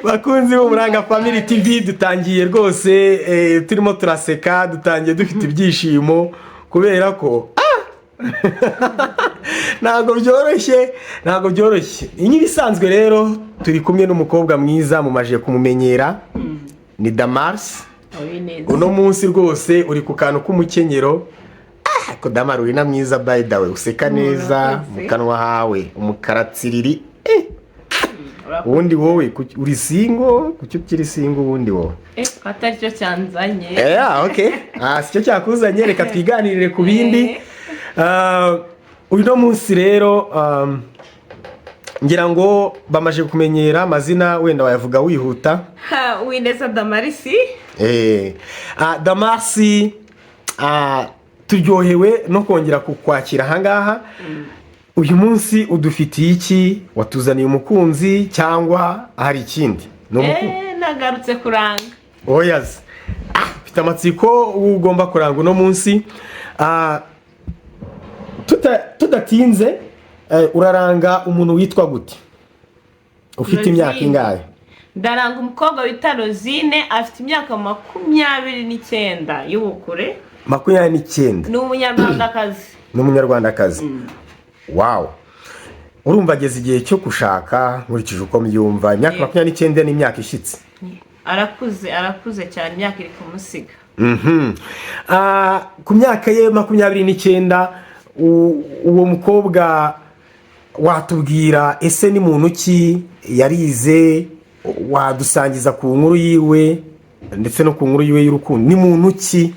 bakunzi b'Umuranga Family TV dutangiye rwose turimo turaseka dutangiye dufite ibyishimo kubera ko ntago byoroshye nk'ibisanzwe rero turi kumwe n'umukobwa mwiza mumaje kumumenyera ni Damars. Uno munsi rwose uri ku kantu k'umukenyero ko Damars uri na mwiza by the way useka neza mu kanwa hawe umukaratsiriri ubundi wowe uri singo kucyo kiri singo ubundi wowe atari cyo cyanzanye okay sicyo cyakuzanye reka twiganirire ku bindi uno munsi rero ngira ngo bamaje kumenyera amazina wenda wayavuga wihuta Uwineza Damars. Damars turyohewe no kongera kukwakira ahangaha. Uyu munsi udufitiye iki? Watuzaniye umukunzi cyangwa hari ikindi? Nagarutse kuranga. Oyazi. Mfite amatsiko ugomba kuranga uno munsi. Tudatinze uraranga umuntu witwa gute? Ufite imyaka ingahe? Ndaranga umukobwa wita Rosine afite imyaka 29 y'ubukure. 29. Ni umunyarwandakazi. Ni umunyarwandakazi. Wow. Urumva ageze igihe cyo gushaka nkurikije uko mbyumva. Imyaka 29 ni imyaka ishitse. Arakuze cyane, imyaka iri kumusiga. Ku myaka ye 29 uwo mukobwa watubwira ese ni muntu ki yarize, wadusangiza ku nkuru yiwe ndetse no ku nkuru yiwe y'urukundo, ni muntu ki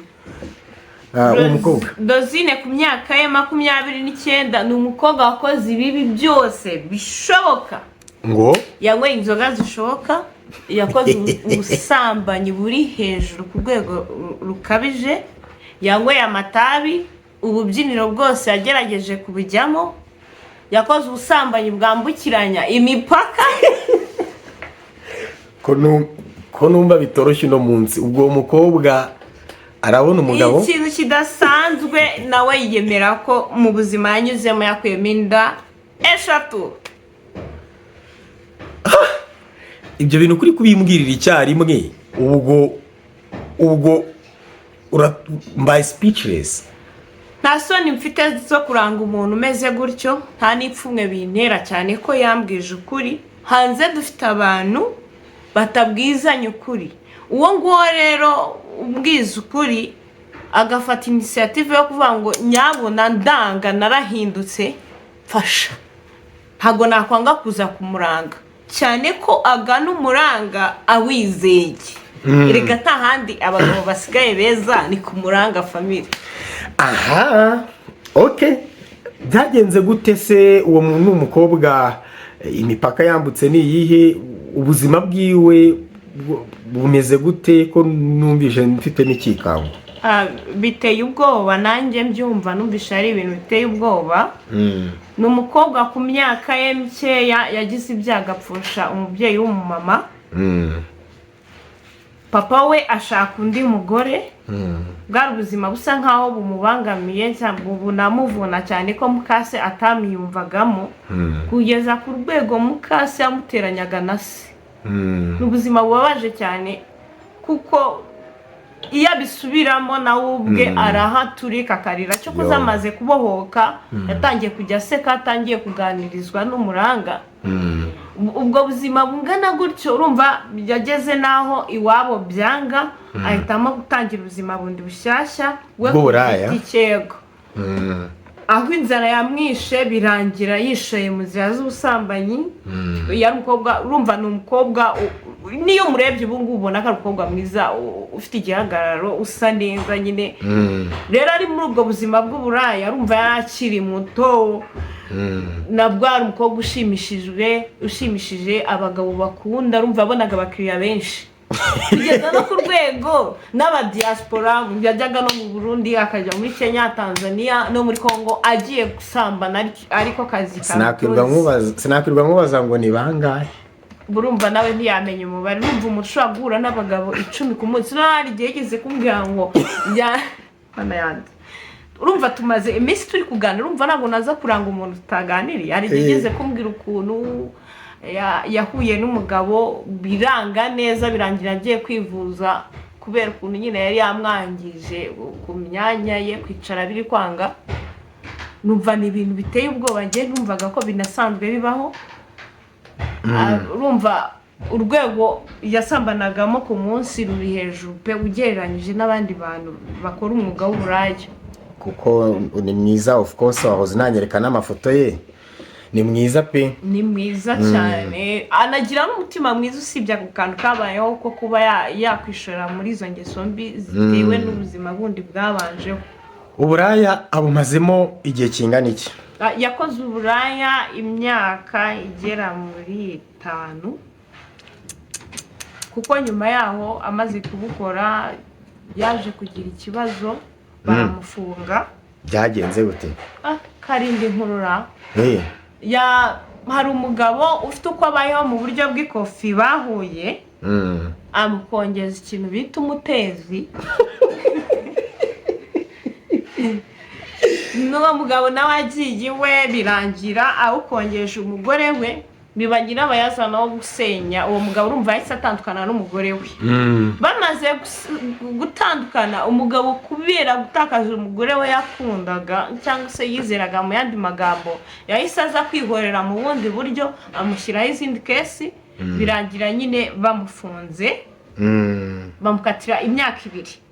uwo mukobwa? Rosine ku myaka ye 29 ni umukobwa wakoze ibibi byose bishoboka. Ngo yanyweye inzoga zishoboka, yakoze ubusambanyi buri hejuru ku rwego rukabije, yanyweye amatabi, ububyiniro bwose yagerageje kubijyamo, yakoze ubusambanyi bwambukiranya imipaka. ko numva bitoroshye no munsi ubwo mukobwa arabona umugabo. Ikintu kidasanzwe nawe yiyemera ko mu buzima yanyuzemo yakuyemo inda 3. Ibyo bintu kuri kubimbwirira icyarimwe ubwo mbaye speechless. Nta soni mfite zo kuranga umuntu umeze gutyo, nta n'ipfumwe bintera cyane ko yambwije ukuri. Hanze dufite abantu batabwizanya ukuri. Uwo nguwo rero ubwiza ukuri agafata initiative yo kuvuga ngo nyabona ndanga narahindutse fasha, ntago nakwanga kuza kumuranga cyane ko agana umuranga awizeye. Erega nta handi abagabo basigaye beza ni kumuranga family. Okay. Byagenze gute se uwo muntu umukobwa imipaka yambutse ni yihe? Ubuzima bwiwe bumeze gute ko numvise mfite n'ikikango? Biteye ubwoba, nanjye mbyumva numvise ari ibintu biteye ubwoba. Ni umukobwa ku myaka ye mikeya yagize ibyago apfusha umubyeyi w'umumama. Papa we ashaka undi mugore. Bwari ubuzima busa nkaho bumubangamiye cyangwa bunamuvuna cyane ko mukase atamiyumvagamo, kugeza ku rwego mukase yamuteranyaga na se. Ubuzima bubabaje cyane kuko iyo abisubiramo nawe ubwe arahaturika akarira cyo kuzamaze kubohoka. Yatangiye kujya seka, atangiye kuganirizwa n'umuranga. Ubwo buzima bungana gutyo urumva yageze naho iwabo byanga, ahitamo gutangira ubuzima bundi bushyashya we kufite ikego. Aho inzara yamwishe birangira yishoye mu nzira z'ubusambanyi. Yari umukobwa, urumva ni umukobwa niyo murebye ubu ngubu ubona ko ari umukobwa mwiza ufite igihagararo usa neza nyine. Rero ari muri ubwo buzima bw'uburaya urumva yari akiri muto. Nabwo ari umukobwa ushimishije abagabo bakunda, urumva abonaga abakiriya benshi. Kugeza no ku rwego n'abadiaspora yajyaga no mu Burundi akajya muri Kenya, Tanzania no muri Congo agiye gusambana ariko kazi Sinakwirwa nkubaza ngo ni bangahe. Burumva nawe ntiyamenye umubare. Urumva umushobora guhura n'abagabo 10 ku munsi. Nari gigeze kumbwira ngo bana yandi. Urumva tumaze iminsi turi kuganira, urumva ntabwo naza kuranga umuntu tutaganiriye. Ari gigeze kumbwira ukuntu yahuye n'umugabo biranga neza, birangira agiye kwivuza kubera ukuntu nyine yari yamwangije ku myanya ye kwicara biri kwanga. Numva ni ibintu biteye ubwoba, njye numvaga ko binasanzwe bibaho. Urumva urwego yasambanagamo ku munsi ruri hejuru pe ugereranyije n'abandi bantu bakora umwuga w'uburaya. Kuko ni mwiza of course, wahoze nanyereka n'amafoto ye, ni mwiza pe, ni mwiza cyane, anagira n'umutima mwiza, usibye ako kantu kabayeho ko kuba yakwishora muri izo ngeso mbi zitewe n'ubuzima bundi bwabanjeho. Uburaya abumazemo igihe kingana iki? Yakoze uburaya imyaka igera muri 5, kuko nyuma yaho amaze kubukora yaje kugira ikibazo baramufunga. Byagenze gute? Karindi nkurura. Hari umugabo ufite uko abayeho mu buryo bw'ikofi bahuye, amukongeza ikintu bita umutezi. N'uwo mugabo nawe agiye iwe birangira awukongeje umugore we, bibagira abayazana wo gusenya uwo mugabo. Urumva yahise atandukana n'umugore we. Bamaze gutandukana, umugabo kubera gutakaza umugore we yakundaga cyangwa se yizeraga, mu yandi magambo yahise aza kwihorera mu bundi buryo, amushyiraho izindi kesi, birangira nyine bamufunze, bamukatira imyaka 2.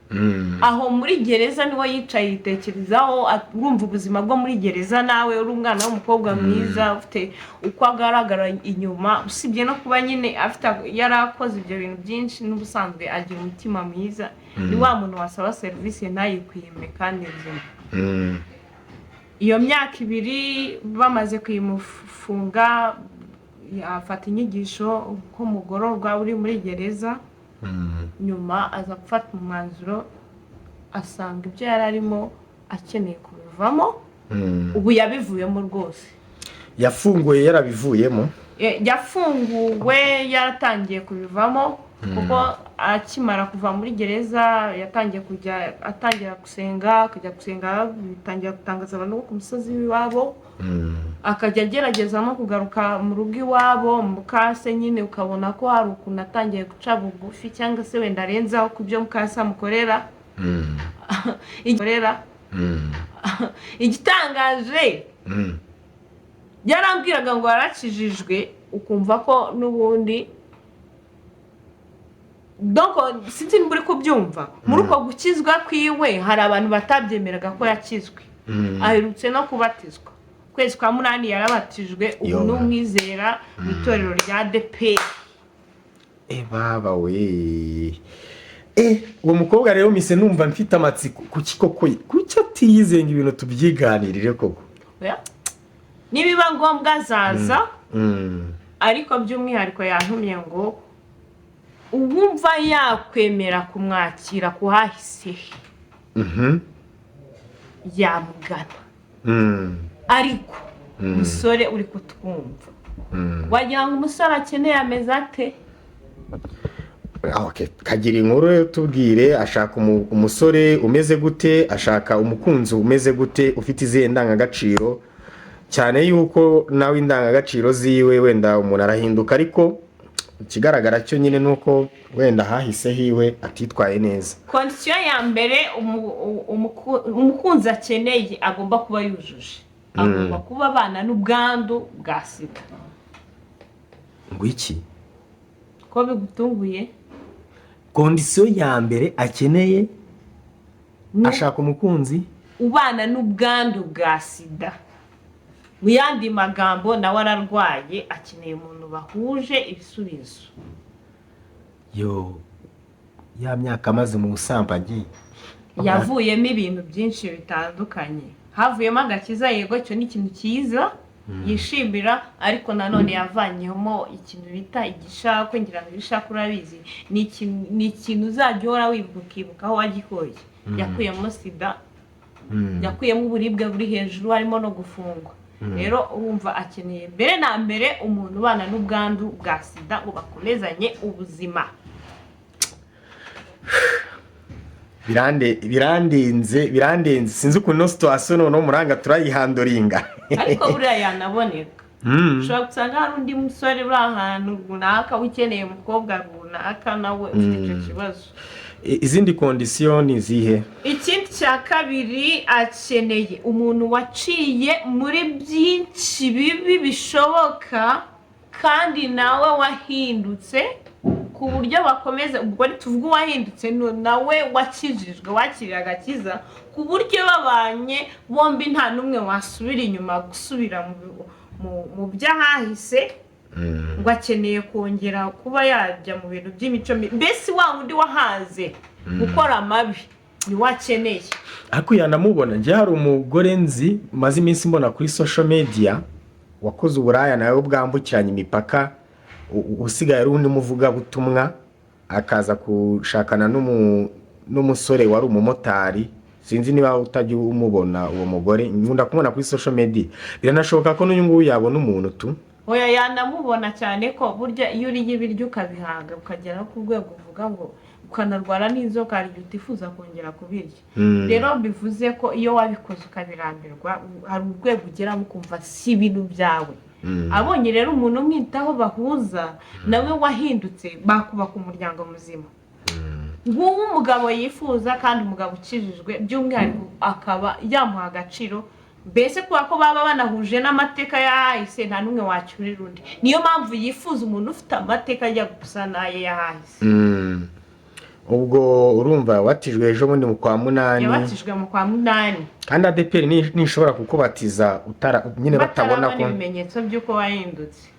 Aho muri gereza niho yicaye yitekerezaho. Urumva ubuzima bwo muri gereza, nawe uri umwana w'umukobwa mwiza ufite uko agaragara inyuma, usibye no kuba nyine afite yarakoze ibyo bintu byinshi, n'ubusanzwe agira umutima mwiza, ni wa muntu wasaba serivisi ntayikwime kandi nzima. Iyo myaka 2 bamaze kuyimufunga, afata inyigisho nk'umugororwa uri muri gereza. Nyuma aza gufata umwanzuro, asanga ibyo yari arimo akeneye kubivamo. Ubu yabivuyemo rwose. Yafunguye yarabivuyemo? Yafunguwe yaratangiye kubivamo, kuko akimara kuva muri gereza yatangiye atangira gusenga, akajya gusenga, bitangira gutangaza abantu ku musozi w'iwabo, akajya agerageza no kugaruka mu rugo iwabo. Mukase nyine ukabona ko hari ukuntu atangiye guca bugufi, cyangwa se wenda arenzaho ku byo mukase amukorera. Igitangaje, yarambwiraga ngo yarakijijwe, ukumva ko n'ubundi donc sinzi niba uri kubyumva. Muri uko gukizwa kwiwe hari abantu batabyemeraga ko yakizwe. Aherutse no kubatizwa, kwezi kwa 8 yarabatijwe, ubu n'umwizera mu itorero rya ADEPR. Baba we, uwo mukobwa rero mise numva mfite amatsiko kuki atiyizenga ibintu tubyiganirire koko. Nibiba ngombwa zaza, ariko by'umwihariko yantumye ngo uwumva yakwemera kumwakira kuhahise yamugana. Ariko umusore uri kutwumva, wagira ngo umusore akeneye ameze ate? Kagira inkuru tubwire, ashaka umusore umeze gute, ashaka umukunzi umeze gute, ufite izihe ndangagaciro, cyane yuko nawe indangagaciro ziwe wenda umuntu arahinduka, ariko ikigaragara cyo nyine nuko wenda hahise hiwe atitwaye neza. Kondisiyo ya mbere umukunzi akeneye agomba kuba yujuje, agomba kuba abana n'ubwandu bwa sida. Ngo iki? Ko bigutunguye? Kondisiyo ya mbere akeneye, ashaka umukunzi ubana n'ubwandu bwa sida. Mu yandi magambo, nawe ararwaye, akeneye umuntu bahuje ibisubizo. Ya myaka amaze mu busambanyi yavuyemo ibintu byinshi bitandukanye. Havuyemo agakiza, yego cyo ni ikintu cyiza yishimira, ariko nanone yavanyemo ikintu bita igishako. Ngira ngo igishako urabizi, ni ikintu uzajya uhora wibuka aho wagikoye. Yakuyemo sida, yakuyemo uburibwe buri hejuru, harimo no gufungwa. Rero urumva akeneye mbere na mbere umuntu ubana n'ubwandu bwa sida ngo bakomezanye ubuzima. birandenze sinzi ukuntu situation no muranga turayihandoringa. Ariko buriya yanaboneka. ushobora gusanga hari undi musore uri ahantu runaka ukeneye umukobwa runaka nawe ufite icyo kibazo. Izindi kondisiyo ni izihe? Ikindi cya kabiri, akeneye umuntu waciye muri byinshi bibi bishoboka kandi nawe wahindutse ku buryo bakomeza, ubwo tuvuga uwahindutse nawe wakijijwe, wakiriye agakiza ku buryo babanye bombi nta n'umwe wasubira inyuma gusubira mu byahahise, ngo akeneye kongera kuba yajya mu bintu by'imico mibi. Mbese wa wundi wahaze gukora amabi ni wakeneye. Ariko yanamubona, njye hari umugore nzi maze iminsi mbona kuri social media wakoze uburaya nawe bwambukiranya imipaka, usigaye ari undi muvuga butumwa, akaza kushakana n'umusore wari umumotari. Sinzi niba utajya umubona uwo mugore, nkunda kumubona kuri social media. Biranashoboka ko n'uyu nguyu yabona umuntu tu. Oya, yanamubona cyane ko burya iyo uriye ibiryo ukabihaga ukagera ku rwego uvuga ngo ukanarwara n'inzoka hari igihe utifuza kongera kubirya. Rero bivuze ko iyo wabikoze ukabirambirwa hari urwego ugera ukumva si ibintu byawe. Abonye rero umuntu umwitaho bahuza nawe wahindutse, bakubaka umuryango muzima. Nguwo umugabo yifuza kandi umugabo ukijijwe, by'umwihariko akaba yamuha agaciro. Mbese kuba ko baba banahuje n'amateka yahise nta n'umwe wacyurira undi. Niyo mpamvu yifuza umuntu ufite amateka ajya gusa naye yahise. Ubwo urumva watijwe ejo bundi mu kwa munani. Yabatijwe mu kwa munani. Kandi ADEPR nishobora kukubatiza nyine batabona ko ibimenyetso by'uko wahindutse.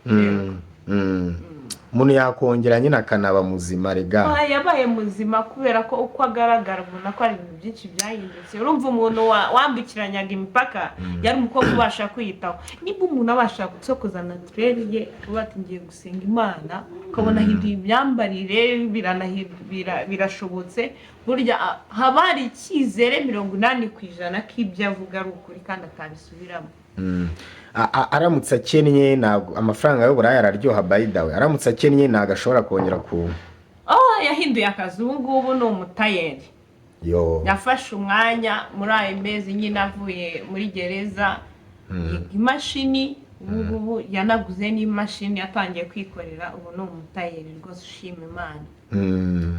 Umuntu yakongera nyine akanaba muzima rega. Yabaye muzima kubera ko uko agaragara ubona ko ari ibintu byinshi byahindutse. Urumva umuntu wambikiranyaga imipaka yari umukobwa ubasha kwiyitaho. Niba umuntu abasha gusokoza naturel ye, uba ati ngiye gusenga Imana, ukabona hinduye imyambarire, birashobotse. Burya haba hari icyizere 80% k'ibyo avuga ari ukuri kandi atabisubiramo. Aramutse akennye ntabwo amafaranga y'uburaya araryoha. By the way, aramutse akennye ntabwo ashobora kongera ku. Yahinduye akazi, ubu ngubu ni umutayeri. Yafashe umwanya muri ayo mezi nyine avuye muri gereza, imashini, ubu yanaguze n'imashini yatangiye kwikorera. Ubu ni umutayeri rwose, ushima Imana.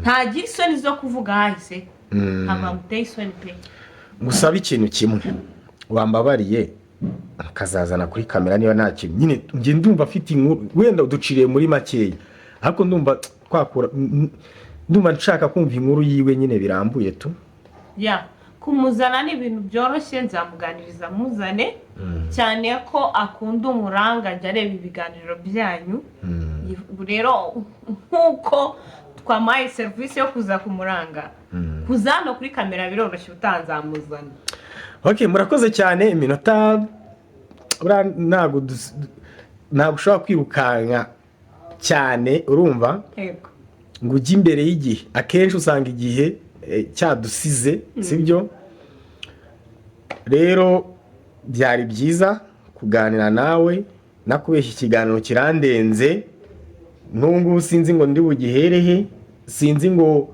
Ntagira isoni zo kuvuga hahise, ntabwo amuteye isoni pe. Gusaba ikintu kimwe, wambabariye akazazana kuri kamera niba nta kintu nyine nge ndumva afite inkuru, wenda uduciriye muri makeya, ariko ndumva twakura, ndumva nshaka kumva inkuru yiwe nyine birambuye tu. Kumuzana ni ibintu byoroshye, nzamuganiriza muzane, cyane ko akunda umuranga, ajya areba ibiganiro byanyu. Rero nkuko twamaye serivisi yo kuza kumuranga, kuza hano kuri kamera biroroshye, utanzamuzana. Murakoze cyane. Iminota ntabwo ushobora kwirukanka cyane, urumva ngo ujye imbere y'igihe. Akenshi usanga igihe cyadusize, sibyo? Rero byari byiza kuganira nawe, nakubeshya ikiganiro kirandenze. N'ubu sinzi ngo ndi bugiherehe, sinzi ngo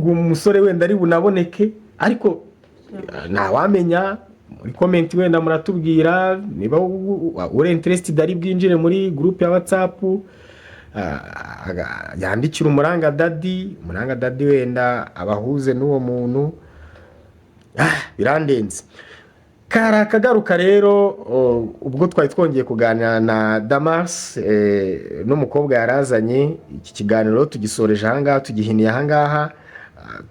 umusore wenda ari bunaboneke, ariko ntawamenya. Muri comment wenda muratubwira niba uri interested ari bwinjire muri group ya WhatsApp, yandikira umuranga daddy wenda abahuze n'uwo muntu. Birandenze. Kagaruka rero, ubwo twari twongeye kuganira na Damas n'umukobwa yarazanye. Iki kiganiro tugisoreje ahangaha, tugihiniye ahangaha,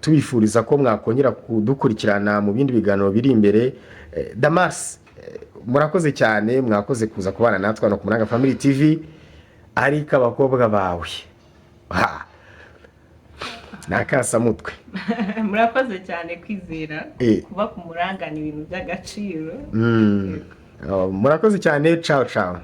tubifuriza ko mwakongera kudukurikirana mu bindi biganiro biri imbere. Damas, murakoze cyane, mwakoze kuza kubana natwe no ku Muranga Family TV. Ariko abakobwa bawe nakasamutwe. Murakoze cyane kwizera kuba ku Muranga ni ibintu by'agaciro. Murakoze cyane. Ciao ciao.